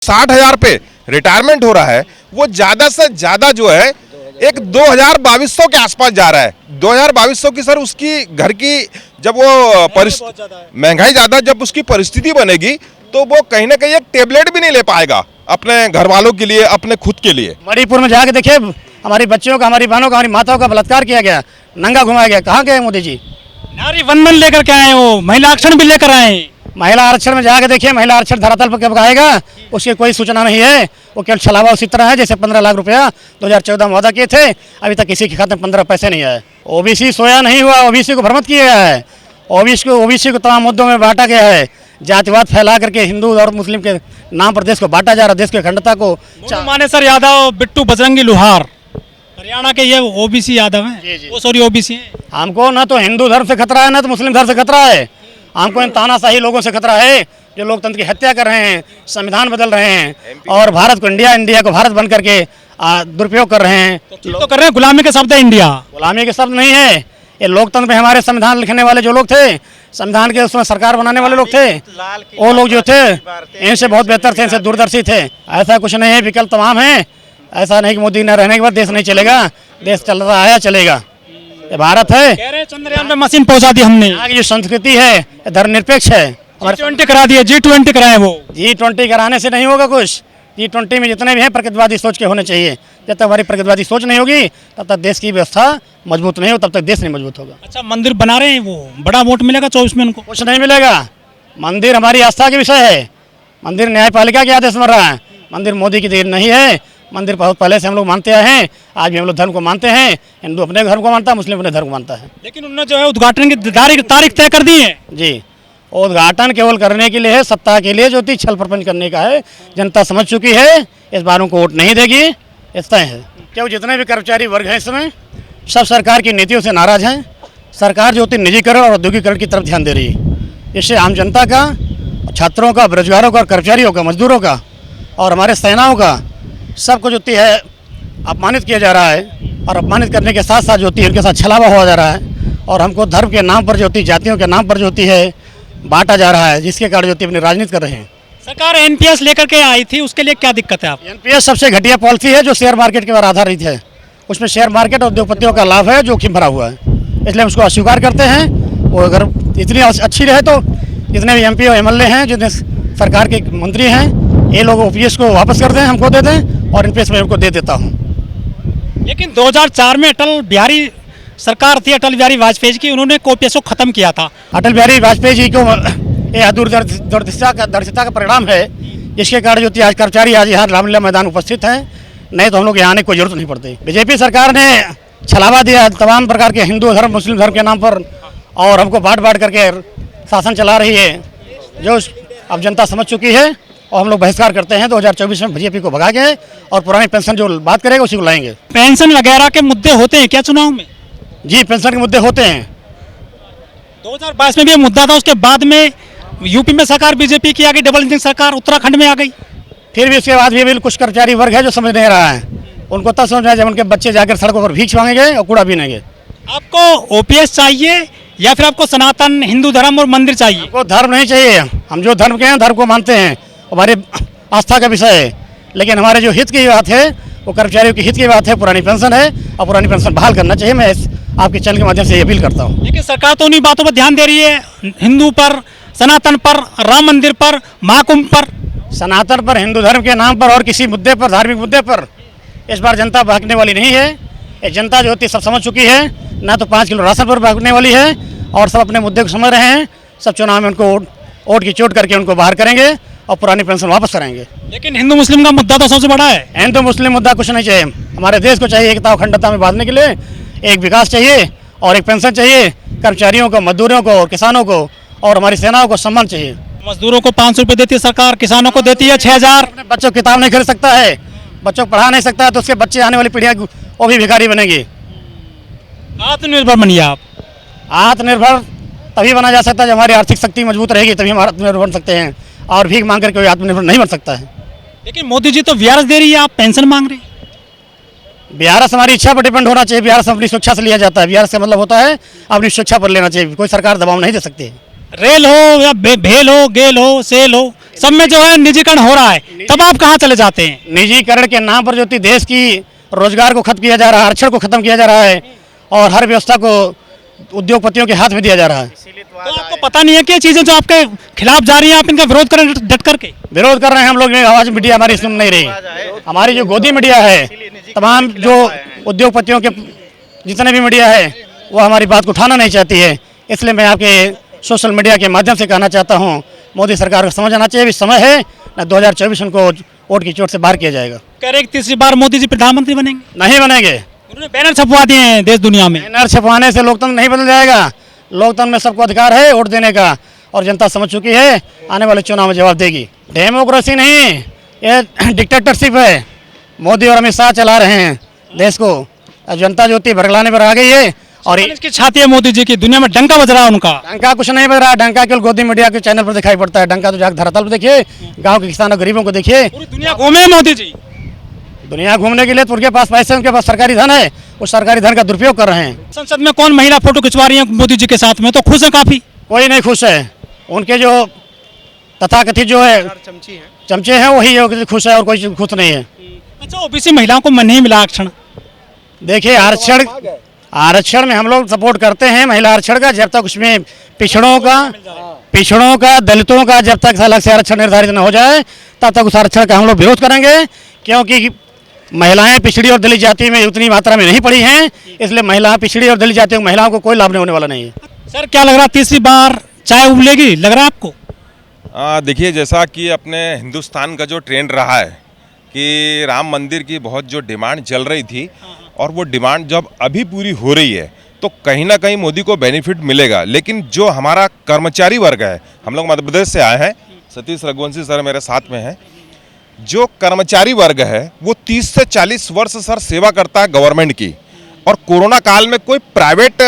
60,000 पे रिटायरमेंट हो रहा है, वो ज्यादा से ज्यादा जो है एक 2200 के आसपास जा रहा है। 2200 की सर उसकी घर की जब वो महंगाई ज्यादा, जब उसकी परिस्थिति बनेगी तो वो कहीं ना कहीं एक टेबलेट भी नहीं ले पाएगा अपने घर वालों के लिए, अपने खुद के लिए। मणिपुर में जाके देखिए, हमारी बच्चियों का, हमारी बहनों का, हमारी माताओं का बलात्कार किया गया, नंगा घुमाया गया। कहाँ गए मोदी जी? नारी वंदन लेकर के आए, वो महिला आरक्षण भी लेकर आए। महिला आरक्षण में जाके देखिए, महिला आरक्षण धरातल पर कब आएगा उसकी कोई सूचना नहीं है। वो केवल छलावा उसी तरह है जैसे 15 लाख रुपया 2014 में वादा किए थे, अभी तक किसी के खाते में 15 पैसे नहीं आए। ओबीसी सोया नहीं हुआ, ओबीसी को भ्रमित किया गया है, ओबीसी को तमाम मुद्दों में बांटा गया है। जातिवाद फैला करके हिंदू और मुस्लिम के नाम पर देश को बांटा जा रहा है, देश की अखंडता को। मानेसर यादव, बिट्टू बजरंगी लोहार, हरियाणा के ये ओबीसी यादव हैं, वो सॉरी ओबीसी हैं। हमको ना तो हिंदू धर्म से खतरा है, ना तो मुस्लिम धर्म से खतरा है। हमको इन तानाशाही लोगों से खतरा है जो लोकतंत्र की हत्या कर रहे हैं, संविधान बदल रहे हैं और भारत को इंडिया, इंडिया को भारत बन करके दुरुपयोग कर रहे हैं। तो कर रहे हैं, गुलामी के शब्द है इंडिया। गुलामी के शब्द नहीं है ये। लोकतंत्र में हमारे संविधान लिखने वाले जो लोग थे, संविधान के उसमें सरकार बनाने वाले लोग थे, वो लोग जो थे इनसे बहुत बेहतर थे, इनसे दूरदर्शी थे। ऐसा कुछ नहीं है, विकल्प तमाम है। ऐसा नहीं कि मोदी न रहने के बाद देश नहीं चलेगा, देश चल रहा है, चलेगा। ये भारत है। कह रहे हैं चंद्रयान पे मशीन पहुंचा दी हमने। यहाँ की जो संस्कृति है धर्मनिरपेक्ष है। G20 करा दिए, G20 कराए वो। G20 कराने से नहीं होगा कुछ। G20 में जितने भी हैं प्रगतिवादी सोच के होने चाहिए। जब तक हमारी प्रगतिवादी सोच नहीं होगी तब तक देश की व्यवस्था मजबूत नहीं हो, तब तक देश नहीं मजबूत होगा। अच्छा, मंदिर बना रहे हैं, वो बड़ा वोट मिलेगा 24 में उनको? कुछ नहीं मिलेगा। मंदिर हमारी आस्था के विषय है, मंदिर न्यायपालिका के आदेश में रहा है। मंदिर मोदी की देन नहीं है। मंदिर बहुत पहले से हम लोग मानते आए हैं, आज भी हम लोग धर्म को मानते हैं। हिंदू अपने धर्म को मानता है, मुस्लिम अपने धर्म को मानता है। लेकिन उन्होंने जो है उद्घाटन की तारीख तय कर दी है जी। उद्घाटन केवल करने के लिए है, सत्ता के लिए जो थी छल प्रपंच करने का है। जनता समझ चुकी है, इस बार उनको वोट नहीं देगी, इस तय है। क्यों जितने भी कर्मचारी वर्ग हैं इस समय सब सरकार की नीतियों से नाराज हैं। सरकार जो होती निजीकरण और औद्योगिकरण की तरफ ध्यान दे रही है। इससे आम जनता का, छात्रों का, बेरोजगारों का, कर्मचारियों का, मजदूरों का और हमारे सेनाओं का सबको जो है अपमानित किया जा रहा है। और अपमानित करने के साथ साथ जो है उनके साथ छलावा हुआ जा रहा है। और हमको धर्म के नाम पर जो होती, जातियों के नाम पर जो होती है बांटा जा रहा है, जिसके कारण जो अपनी राजनीति कर रहे हैं। सरकार एनपीएस लेकर के आई थी, उसके लिए क्या दिक्कत है? आप एनपीएस सबसे घटिया पॉलिसी है जो शेयर मार्केट के ऊपर आधारित है। उसमें शेयर मार्केट और उद्योगपतियों का लाभ है, जोखिम भरा हुआ है, इसलिए हम उसको अस्वीकार करते हैं। वो अगर इतनी अच्छी रहे तो जितने भी एमपी और एमएलए हैं, जितने सरकार के मंत्री हैं, ये लोग ओपीएस को वापस कर दें, हमको दे दें और एनपीएस में उनको दे देता हूँ। लेकिन 2004 में अटल बिहारी सरकार थी, अटल बिहारी वाजपेयी की, उन्होंने ओपीएस को खत्म किया था। अटल बिहारी वाजपेयी जी को यह दूरदर्शिता का परिणाम है, जिसके कारण जो आज कर्मचारी आज यहाँ रामलीला मैदान उपस्थित हैं। नहीं तो हम लोग यहाँ आने की कोई जरूरत नहीं पड़ती। बीजेपी सरकार ने छलावा दिया तमाम प्रकार के हिंदू धर्म, मुस्लिम धर्म के नाम पर, और हमको बांट बांट करके शासन चला रही है, जो अब जनता समझ चुकी है। और हम लोग बहिष्कार करते हैं 2024 में बीजेपी को भगा के, और पुरानी पेंशन जो बात करेगा उसी को लाएंगे। पेंशन वगैरह के मुद्दे होते हैं क्या चुनाव में? जी, पेंशन के मुद्दे होते हैं। 2022 में भी मुद्दा था, उसके बाद में यूपी में सरकार बीजेपी की आ गई, डबल इंजन सरकार उत्तराखंड में आ गई। फिर भी उसके बाद भी कुछ कर्मचारी वर्ग है जो समझ नहीं रहा है। उनको तब समझ में आया जब उनके बच्चे जाकर सड़कों पर भीख मांगेंगे और कूड़ा बीनेंगे। आपको ओपीएस चाहिए या फिर आपको सनातन हिंदू धर्म और मंदिर चाहिए? आपको धर्म नहीं चाहिए। हम जो धर्म के हैं धर्म को मानते हैं, हमारे आस्था का विषय है। लेकिन हमारे जो हित की बात है वो कर्मचारियों के हित की बात है। पुरानी पेंशन है और पुरानी पेंशन बहाल करना चाहिए। मैं आपके चैनल के माध्यम से अपील करता हूँ। लेकिन सरकार तो उन्हीं बातों पर ध्यान दे रही है, हिंदू पर, सनातन पर, राम मंदिर पर, महाकुंभ पर। सनातन पर, हिंदू धर्म के नाम पर और किसी मुद्दे पर, धार्मिक मुद्दे पर इस बार जनता भागने वाली नहीं है। ये जनता जो होती है सब समझ चुकी है। ना तो 5 किलो राशन पर भागने वाली है, और सब अपने मुद्दे को समझ रहे हैं। सब चुनाव में उनको वोट की चोट करके उनको बाहर करेंगे और पुरानी पेंशन वापस कराएंगे। लेकिन हिंदू मुस्लिम का मुद्दा तो सबसे बड़ा है। हिंदू मुस्लिम मुद्दा कुछ नहीं चाहिए। हमारे देश को चाहिए एकता और अखंडता में बांधने के लिए एक विकास चाहिए और एक पेंशन चाहिए। कर्मचारियों को, मजदूरों को, किसानों को और हमारी सेनाओं को सम्मान चाहिए। मजदूरों को 500 रुपये देती है सरकार, किसानों को देती है 6000। अपने बच्चों को किताब नहीं खरीद सकता है, बच्चों को पढ़ा नहीं सकता है, तो उसके बच्चे आने वाली पीढ़ियाँ वो भी भिखारी बनेगी। आत्मनिर्भर बनिए आप। आत्मनिर्भर तभी बना जा सकता है जब हमारी आर्थिक शक्ति मजबूत रहेगी, तभी हम आत्मनिर्भर बन सकते हैं। और भीख मांग कर कोई आत्मनिर्भर नहीं बन सकता है। लेकिन मोदी जी तो वीआरएस दे रही है, आप पेंशन मांग रहे हैं। वीआरएस हमारी इच्छा पर डिपेंड होना चाहिए। वीआरएस अपनी स्वेच्छा से लिया जाता है। वीआरएस का मतलब होता है अपनी स्वेच्छा पर लेना चाहिए। कोई सरकार दबाव नहीं दे सकती है। रेल हो या भेल हो, गेल हो, सेल हो, सब में जो है निजीकरण हो रहा है, तब आप कहाँ चले जाते हैं? निजीकरण के नाम पर जो थी देश की रोजगार को खत्म किया जा रहा है, आरक्षण को खत्म किया जा रहा है और हर व्यवस्था को उद्योगपतियों के हाथ में दिया जा रहा है। तो आपको पता नहीं है कि ये चीजें जो आपके खिलाफ जा रही हैं, आप इनका विरोध करें डट करके? विरोध कर रहे हैं हम लोग, आवाज मीडिया हमारी सुन नहीं रही। हमारी जो गोदी मीडिया है, तमाम जो उद्योगपतियों के जितने भी मीडिया है वो हमारी बात को उठाना नहीं चाहती है। इसलिए मैं आपके सोशल मीडिया के माध्यम से कहना चाहता हूँ, मोदी सरकार को समझ आना चाहिए अभी समय है ना, 2024 उनको वोट की चोट से बाहर किया जाएगा। कह रहे हैं कि तीसरी बार मोदी जी प्रधानमंत्री बनेंगे। नहीं बनेंगे। उन्होंने बैनर छपवा दिए हैं देश दुनिया में। बैनर छपवाने से लोकतंत्र नहीं बदल जाएगा। लोकतंत्र में सबको अधिकार है वोट देने का और जनता समझ चुकी है, आने वाले चुनाव में जवाब देगी। डेमोक्रेसी नहीं, ये डिक्टेटरशिप है। मोदी और अमित शाह चला रहे हैं देश को, जनता जो थी भरगलाने पर आ गई है। और इसकी छाती है मोदी जी की, दुनिया में डंका बज रहा है उनका। डंका कुछ नहीं बज रहा, डंका केवल गोदी मीडिया के चैनल पर दिखाई पड़ता है। डंका तो जाकर धरातल पर देखिए, गांव के किसानों गरीबों को देखिए। पूरी दुनिया घूमे मोदी जी। दुनिया घूमने के लिए तो उनके पास पैसे, उनके पास सरकारी धन है, उस सरकारी धन का दुरुपयोग कर रहे हैं। संसद में कौन महिला फोटो खिंचवा रही है मोदी जी के साथ में, तो खुश है काफी? कोई नहीं खुश है। उनके जो तथाकथित जो है चमचे हैं वही खुश है और कोई खुश नहीं है। अच्छा, ओबीसी महिलाओं को नहीं मिला आरक्षण? देखिए, आरक्षण में हम लोग सपोर्ट करते हैं महिला आरक्षण का, जब तक उसमें पिछड़ों का दलितों का जब तक अलग से आरक्षण निर्धारित न हो जाए तब तक उस आरक्षण का हम लोग विरोध करेंगे। क्योंकि महिलाएं पिछड़ी और दलित जाति में उतनी मात्रा में नहीं पड़ी हैं, इसलिए महिला पिछड़ी और दलित जाति की महिलाओं को कोई लाभ नहीं होने वाला नहीं है। सर, क्या लग रहा है तीसरी बार चाय उबलेगी, लग रहा है आपको? देखिए, जैसा कि अपने हिंदुस्तान का जो ट्रेंड रहा है कि राम मंदिर की बहुत जो डिमांड चल रही थी और वो डिमांड जब अभी पूरी हो रही है तो कहीं ना कहीं मोदी को बेनिफिट मिलेगा। लेकिन जो हमारा कर्मचारी वर्ग है, हम लोग मध्य प्रदेश से आए हैं, सतीश रघुवंशी सर मेरे साथ में हैं, जो कर्मचारी वर्ग है वो 30 से 40 वर्ष सर सेवा करता है गवर्नमेंट की, और कोरोना काल में कोई प्राइवेट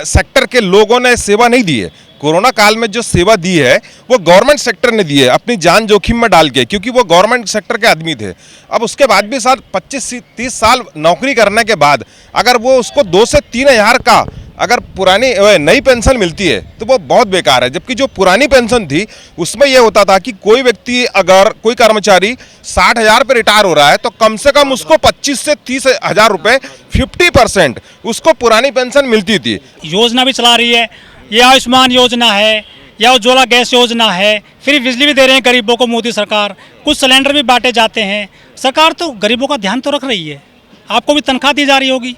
सेक्टर के लोगों ने सेवा नहीं दी है। कोरोना काल में जो सेवा दी है वो गवर्नमेंट सेक्टर ने दी है, अपनी जान जोखिम में डाल के, क्योंकि वो गवर्नमेंट सेक्टर के आदमी थे। अब उसके बाद भी सर 25-30 साल नौकरी करने के बाद अगर वो उसको 2 से 3 हज़ार का अगर पुरानी नई पेंशन मिलती है तो वो बहुत बेकार है। जबकि जो पुरानी पेंशन थी उसमें ये होता था कि कोई व्यक्ति, अगर कोई कर्मचारी 60,000 पे रिटायर हो रहा है तो कम से कम उसको 25 से 30 हज़ार रुपये 50% उसको पुरानी पेंशन मिलती थी। योजना भी चला रही है, ये आयुष्मान योजना है या उज्ज्वला गैस योजना है, फ्री बिजली भी दे रहे हैं गरीबों को मोदी सरकार, कुछ सिलेंडर भी बांटे जाते हैं। सरकार तो गरीबों का ध्यान तो रख रही है। आपको भी तनख्वाह दी जा रही होगी?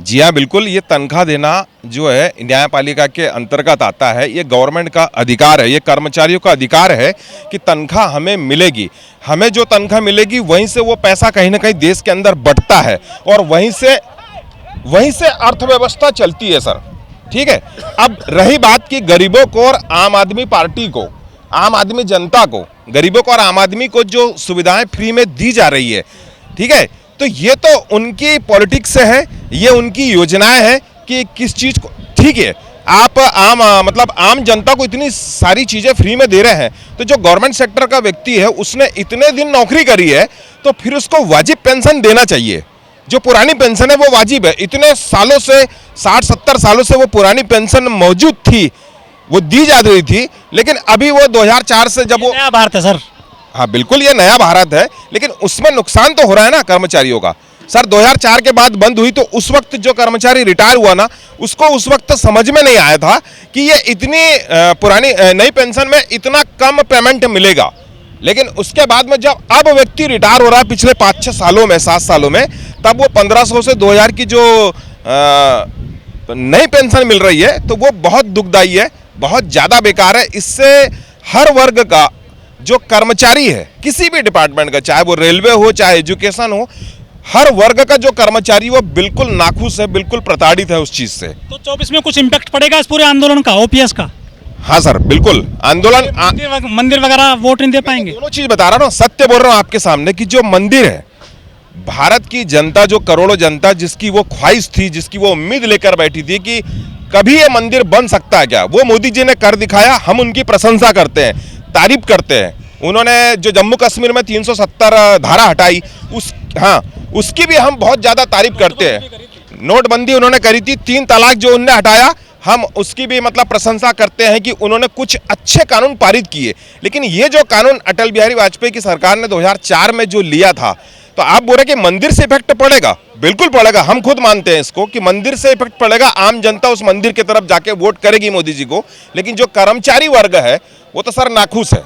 जी हाँ, बिल्कुल। ये तनख्वाह देना जो है न्यायपालिका के अंतर्गत आता है, ये गवर्नमेंट का अधिकार है, ये कर्मचारियों का अधिकार है कि तनख्वाह हमें मिलेगी। हमें जो तनख्वाह मिलेगी वहीं से वो पैसा कहीं ना कहीं देश के अंदर बंटता है और वहीं से अर्थव्यवस्था चलती है सर। ठीक है। अब रही बात कि गरीबों को और आम आदमी पार्टी को, आम आदमी जनता को, गरीबों को और आम आदमी को जो सुविधाएं फ्री में दी जा रही है, ठीक है, तो ये तो उनकी पॉलिटिक्स से है, ये उनकी योजनाएं हैं कि किस चीज़ को, ठीक है, आप आम जनता को इतनी सारी चीज़ें फ्री में दे रहे हैं, तो जो गवर्नमेंट सेक्टर का व्यक्ति है उसने इतने दिन नौकरी करी है तो फिर उसको वाजिब पेंशन देना चाहिए। जो पुरानी पेंशन है वो वाजिब है, इतने सालों से 60-70 सालों से वो पुरानी पेंशन मौजूद थी, वो दी जा रही थी। लेकिन अभी वो 2004 से जब वो नया भारत है सर। हाँ बिल्कुल, ये नया भारत है, लेकिन उसमें नुकसान तो हो रहा है ना कर्मचारियों का। सर 2004 के बाद बंद हुई तो उस वक्त जो कर्मचारी रिटायर हुआ ना, उसको उस वक्त समझ में नहीं आया था कि ये इतनी पुरानी नई पेंशन में इतना कम पेमेंट मिलेगा। लेकिन उसके बाद में जब अब व्यक्ति रिटायर हो रहा है पिछले 5-6 सालों में, 7 सालों में, तब वो 1500 से 2000 की जो नई पेंशन मिल रही है तो वो बहुत दुखदाई है, बहुत ज़्यादा बेकार है। इससे हर वर्ग का जो कर्मचारी है किसी भी डिपार्टमेंट का, चाहे वो रेलवे हो चाहे एजुकेशन हो, हर वर्ग का जो कर्मचारी वो बिल्कुल नाखुश है, बिल्कुल प्रताड़ित है उस चीज़ से। तो 24 में कुछ इम्पैक्ट पड़ेगा इस पूरे आंदोलन का, ओपीएस का? हाँ सर बिल्कुल, आंदोलन मंदिर वगैरह वोट नहीं दे पाएंगे। दोनों चीज बता रहा हूँ, सत्य बोल रहा हूँ आपके सामने कि जो मंदिर है, भारत की जनता, जो करोड़ों जनता जिसकी वो ख्वाहिश थी, जिसकी वो उम्मीद लेकर बैठी थी कि कभी ये मंदिर बन सकता है क्या, वो मोदी जी ने कर दिखाया। हम उनकी प्रशंसा करते हैं, तारीफ करते हैं। उन्होंने जो जम्मू कश्मीर में 370 धारा हटाई, उसकी भी हम बहुत ज़्यादा तारीफ करते हैं। नोटबंदी उन्होंने करी थी, 3 तलाक जो उन्होंने हटाया, हम उसकी भी मतलब प्रशंसा करते हैं कि उन्होंने कुछ अच्छे कानून पारित किए। लेकिन ये जो कानून अटल बिहारी वाजपेयी की सरकार ने 2004 में जो लिया था, तो आप बोल रहे कि मंदिर से इफेक्ट पड़ेगा, बिल्कुल पड़ेगा, हम खुद मानते हैं इसको कि मंदिर से इफेक्ट पड़ेगा। आम जनता उस मंदिर की तरफ जाके वोट करेगी मोदी जी को, लेकिन जो कर्मचारी वर्ग है वो तो सर नाखुश है।